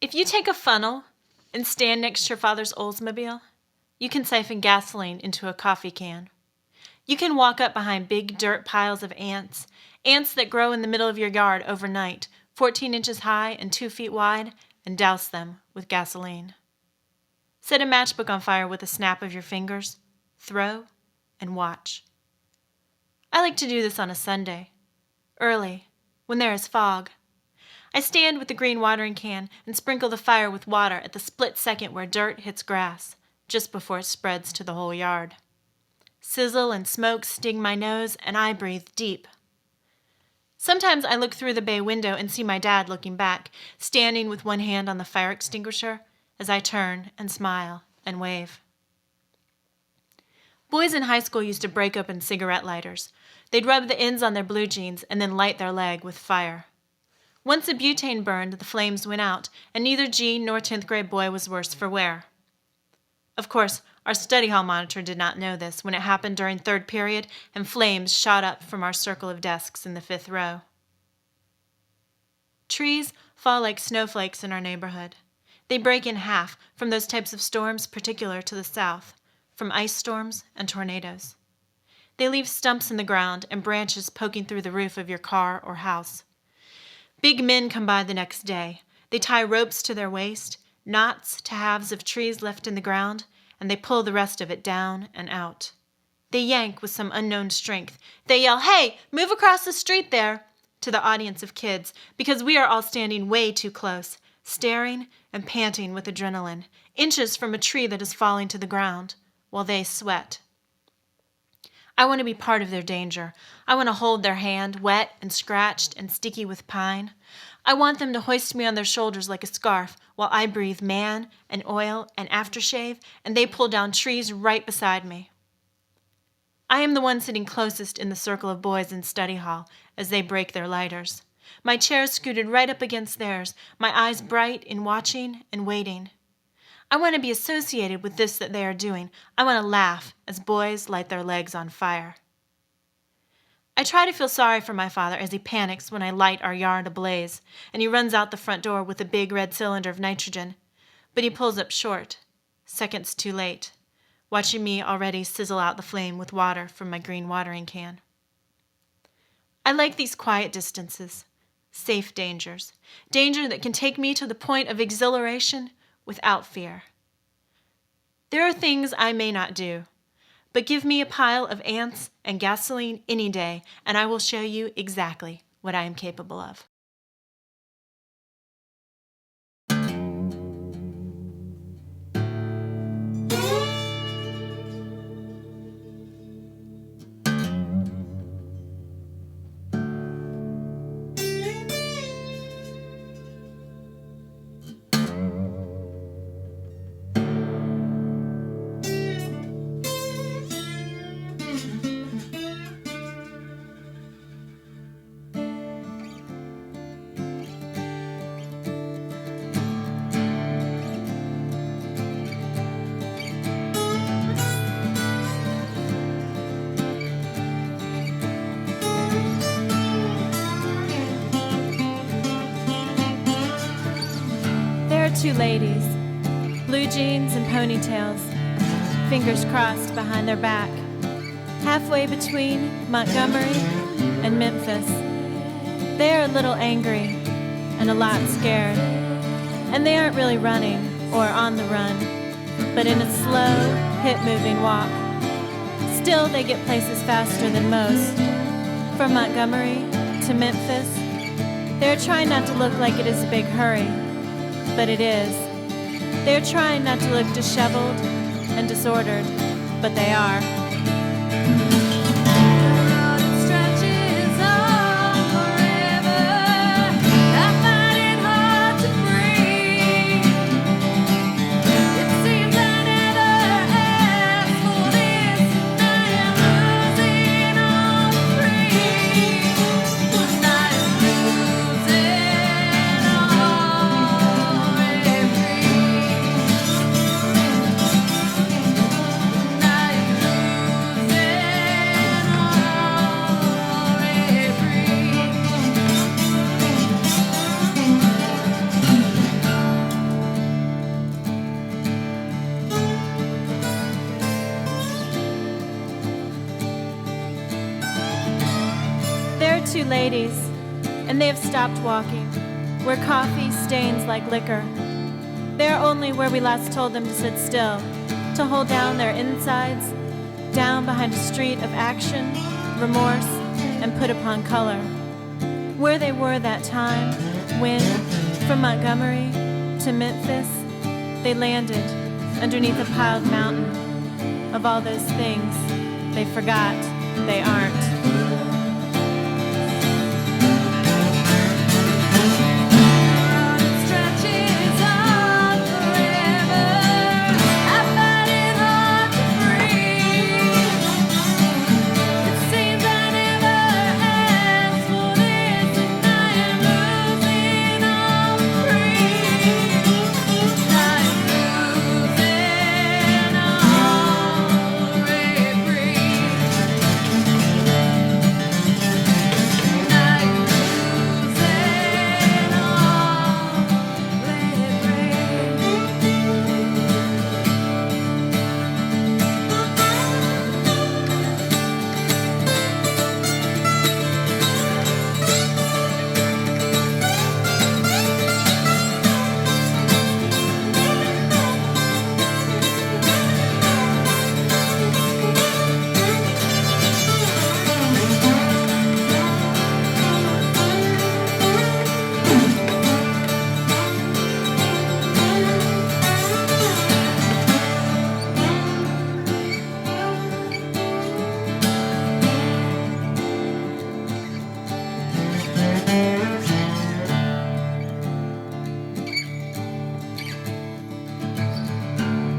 If you take a funnel and stand next to your father's Oldsmobile, you can siphon gasoline into a coffee can. You can walk up behind big dirt piles of ants that grow in the middle of your yard overnight, 14 inches high and 2 feet wide, and douse them with gasoline. Set a matchbook on fire with a snap of your fingers, throw, and watch. I like to do this on a Sunday, early, when there is fog. I stand with the green watering can and sprinkle the fire with water at the split second where dirt hits grass, just before it spreads to the whole yard. Sizzle and smoke sting my nose, and I breathe deep. Sometimes I look through the bay window and see my dad looking back, standing with one hand on the fire extinguisher, as I turn and smile and wave. Boys in high school used to break open cigarette lighters. They'd rub the ends on their blue jeans and then light their leg with fire. Once a butane burned, the flames went out, and neither Gene nor 10th grade boy was worse for wear. Of course, our study hall monitor did not know this when it happened during third period and flames shot up from our circle of desks in the 5th row. Trees fall like snowflakes in our neighborhood. They break in half from those types of storms particular to the South, from ice storms and tornadoes. They leave stumps in the ground and branches poking through the roof of your car or house. Big men come by the next day. They tie ropes to their waist, knots to halves of trees left in the ground, and they pull the rest of it down and out. They yank with some unknown strength. They yell, "Hey, move across the street there," to the audience of kids, because we are all standing way too close, staring and panting with adrenaline, inches from a tree that is falling to the ground, while they sweat. I want to be part of their danger. I want to hold their hand, wet and scratched and sticky with pine. I want them to hoist me on their shoulders like a scarf while I breathe man and oil and aftershave, and they pull down trees right beside me. I am the one sitting closest in the circle of boys in study hall as they break their lighters. My chair scooted right up against theirs, my eyes bright in watching and waiting. I want to be associated with this that they are doing. I want to laugh as boys light their legs on fire. I try to feel sorry for my father as he panics when I light our yard ablaze, and he runs out the front door with a big red cylinder of nitrogen. But he pulls up short, seconds too late, watching me already sizzle out the flame with water from my green watering can. I like these quiet distances, safe dangers, danger that can take me to the point of exhilaration without fear. There are things I may not do, but give me a pile of ants and gasoline any day, and I will show you exactly what I am capable of. Two ladies, blue jeans and ponytails, fingers crossed behind their back, halfway between Montgomery and Memphis. They are a little angry and a lot scared, and they aren't really running or on the run, but in a slow, hip-moving walk. Still, they get places faster than most. From Montgomery to Memphis, they're trying not to look like it is a big hurry, but it is. They're trying not to look disheveled and disordered, but they are. two ladies, and they have stopped walking, where coffee stains like liquor. They are only where we last told them to sit still, to hold down their insides, down behind a street of action, remorse, and put upon color. Where they were that time when, from Montgomery to Memphis, they landed underneath a piled mountain of all those things they forgot they aren't.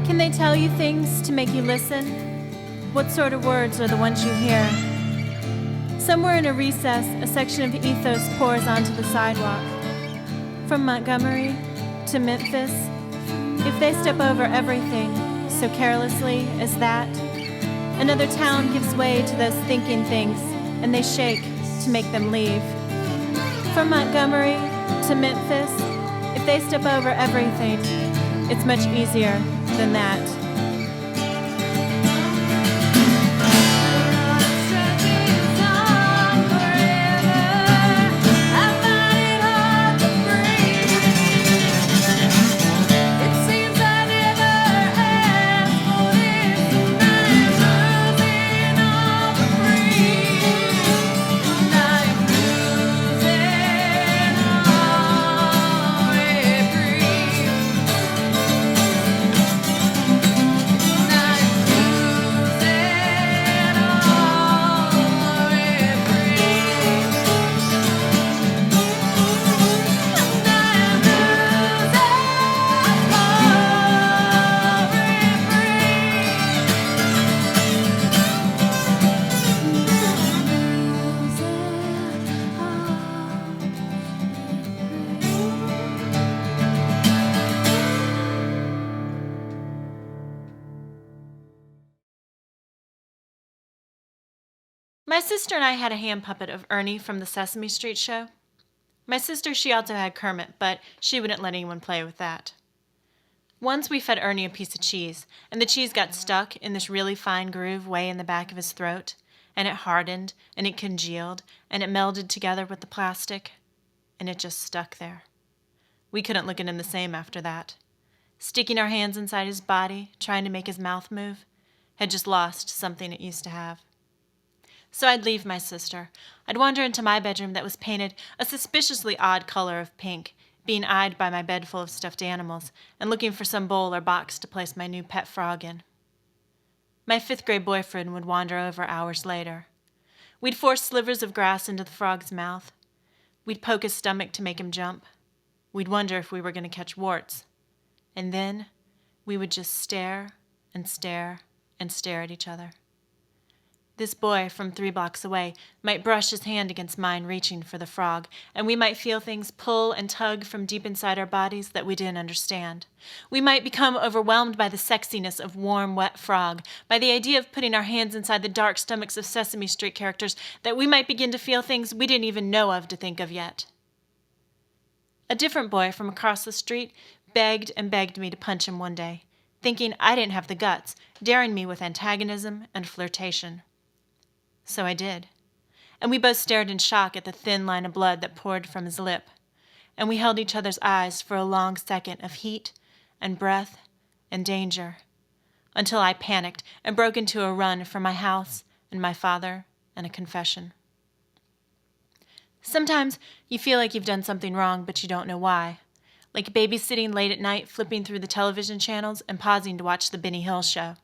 Can they tell you things to make you listen? What sort of words are the ones you hear? Somewhere in a recess, a section of ethos pours onto the sidewalk. From Montgomery to Memphis, if they step over everything so carelessly as that, another town gives way to those thinking things, and they shake to make them leave. From Montgomery to Memphis, if they step over everything, it's much easier than that. My sister and I had a hand puppet of Ernie from the Sesame Street show. My sister, she also had Kermit, but she wouldn't let anyone play with that. Once we fed Ernie a piece of cheese, and the cheese got stuck in this really fine groove way in the back of his throat, and it hardened, and it congealed, and it melded together with the plastic, and it just stuck there. We couldn't look at him the same after that. Sticking our hands inside his body, trying to make his mouth move, had just lost something it used to have. So I'd leave my sister. I'd wander into my bedroom that was painted a suspiciously odd color of pink, being eyed by my bed full of stuffed animals, and looking for some bowl or box to place my new pet frog in. My fifth-grade boyfriend would wander over hours later. We'd force slivers of grass into the frog's mouth. We'd poke his stomach to make him jump. We'd wonder if we were going to catch warts. And then we would just stare and stare and stare at each other. This boy from 3 blocks away might brush his hand against mine reaching for the frog, and we might feel things pull and tug from deep inside our bodies that we didn't understand. We might become overwhelmed by the sexiness of warm, wet frog, by the idea of putting our hands inside the dark stomachs of Sesame Street characters, that we might begin to feel things we didn't even know of to think of yet. A different boy from across the street begged and begged me to punch him one day, thinking I didn't have the guts, daring me with antagonism and flirtation. So I did. and we both stared in shock at the thin line of blood that poured from his lip, and we held each other's eyes for a long second of heat and breath and danger, until I panicked and broke into a run for my house and my father and a confession. Sometimes you feel like you've done something wrong, but you don't know why. Like babysitting late at night, flipping through the television channels and pausing to watch the Benny Hill show.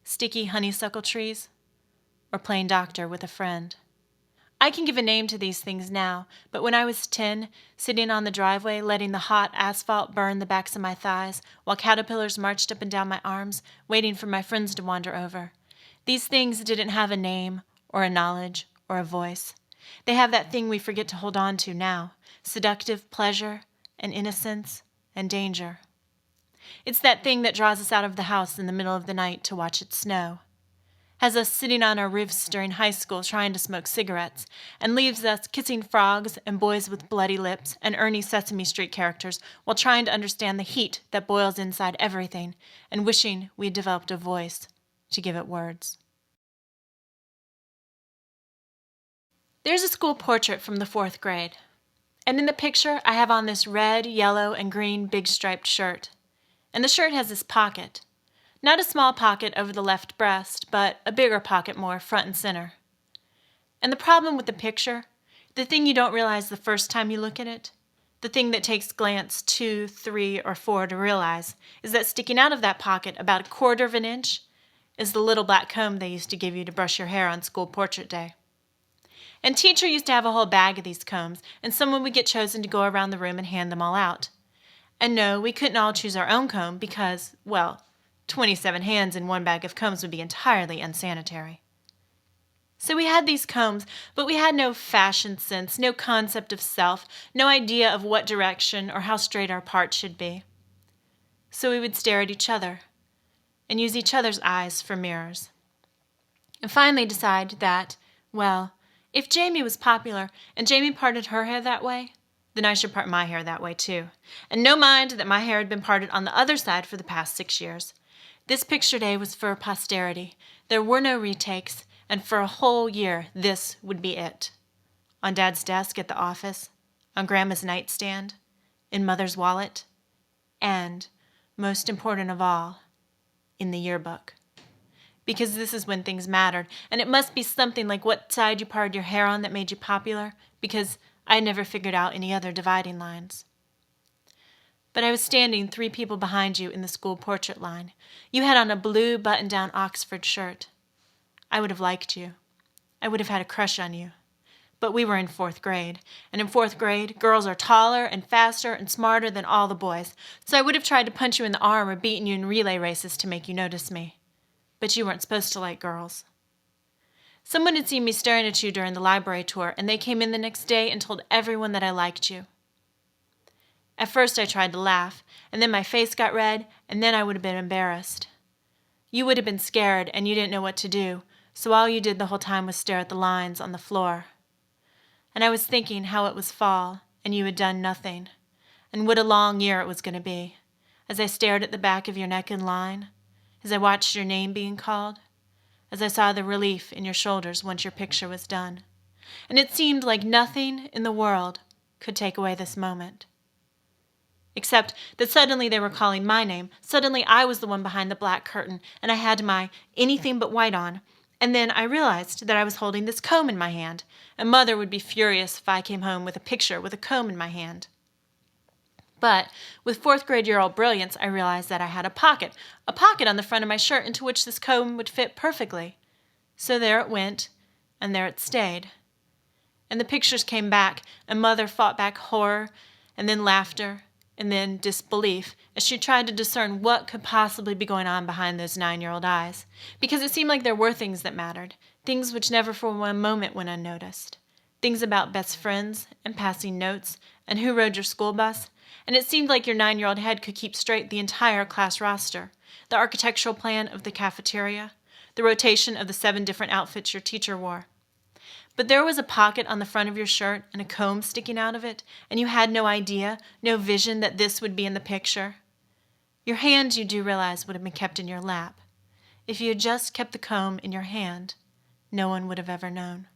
Sticky honeysuckle trees, or playing doctor with a friend. I can give a name to these things now, but when I was 10, sitting on the driveway, letting the hot asphalt burn the backs of my thighs, while caterpillars marched up and down my arms, waiting for my friends to wander over, these things didn't have a name, or a knowledge, or a voice. They have that thing we forget to hold on to now, seductive pleasure, and innocence, and danger. It's that thing that draws us out of the house in the middle of the night to watch it snow, has us sitting on our roofs during high school trying to smoke cigarettes, and leaves us kissing frogs and boys with bloody lips and Ernie Sesame Street characters while trying to understand the heat that boils inside everything and wishing we'd developed a voice to give it words. There's a school portrait from the 4th grade, and in the picture I have on this red, yellow, and green big striped shirt, and the shirt has this pocket. Not a small pocket over the left breast, but a bigger pocket more front and center. And the problem with the picture, the thing you don't realize the first time you look at it, the thing that takes glance 2, 3, or 4 to realize, is that sticking out of that pocket about 1/4 of an inch is the little black comb they used to give you to brush your hair on school portrait day. And teacher used to have a whole bag of these combs, and someone would get chosen to go around the room and hand them all out. And no, we couldn't all choose our own comb because, well, 27 hands in one bag of combs would be entirely unsanitary. So we had these combs, but we had no fashion sense, no concept of self, no idea of what direction or how straight our parts should be. So we would stare at each other and use each other's eyes for mirrors. And finally decide that, well, if Jamie was popular and Jamie parted her hair that way, then I should part my hair that way too. And no mind that my hair had been parted on the other side for the past 6 years. This picture day was for posterity. There were no retakes, and for a whole year, this would be it. On Dad's desk at the office, on Grandma's nightstand, in Mother's wallet, and, most important of all, in the yearbook. Because this is when things mattered, and it must be something like what side you parted your hair on that made you popular, because I never figured out any other dividing lines. But I was standing 3 people behind you in the school portrait line. You had on a blue button-down Oxford shirt. I would have liked you. I would have had a crush on you. But we were in 4th grade, and in 4th grade, girls are taller and faster and smarter than all the boys, so I would have tried to punch you in the arm or beaten you in relay races to make you notice me. But you weren't supposed to like girls. Someone had seen me staring at you during the library tour, and they came in the next day and told everyone that I liked you. At first I tried to laugh, and then my face got red, and then I would have been embarrassed. You would have been scared, and you didn't know what to do, so all you did the whole time was stare at the lines on the floor. And I was thinking how it was fall, and you had done nothing, and what a long year it was going to be, as I stared at the back of your neck in line, as I watched your name being called, as I saw the relief in your shoulders once your picture was done. And it seemed like nothing in the world could take away this moment. Except that suddenly they were calling my name. Suddenly I was the one behind the black curtain, and I had my anything but white on. And then I realized that I was holding this comb in my hand, and Mother would be furious if I came home with a picture with a comb in my hand. But with 4th grade year-old brilliance, I realized that I had a pocket on the front of my shirt into which this comb would fit perfectly. So there it went, and there it stayed. And the pictures came back, and Mother fought back horror, and then laughter, and then disbelief, as she tried to discern what could possibly be going on behind those 9-year-old eyes, because it seemed like there were things that mattered, things which never for one moment went unnoticed, things about best friends, and passing notes, and who rode your school bus, and it seemed like your 9-year-old head could keep straight the entire class roster, the architectural plan of the cafeteria, the rotation of the 7 different outfits your teacher wore. But there was a pocket on the front of your shirt and a comb sticking out of it, and you had no idea, no vision that this would be in the picture. Your hand, you do realize, would have been kept in your lap. If you had just kept the comb in your hand, no one would have ever known.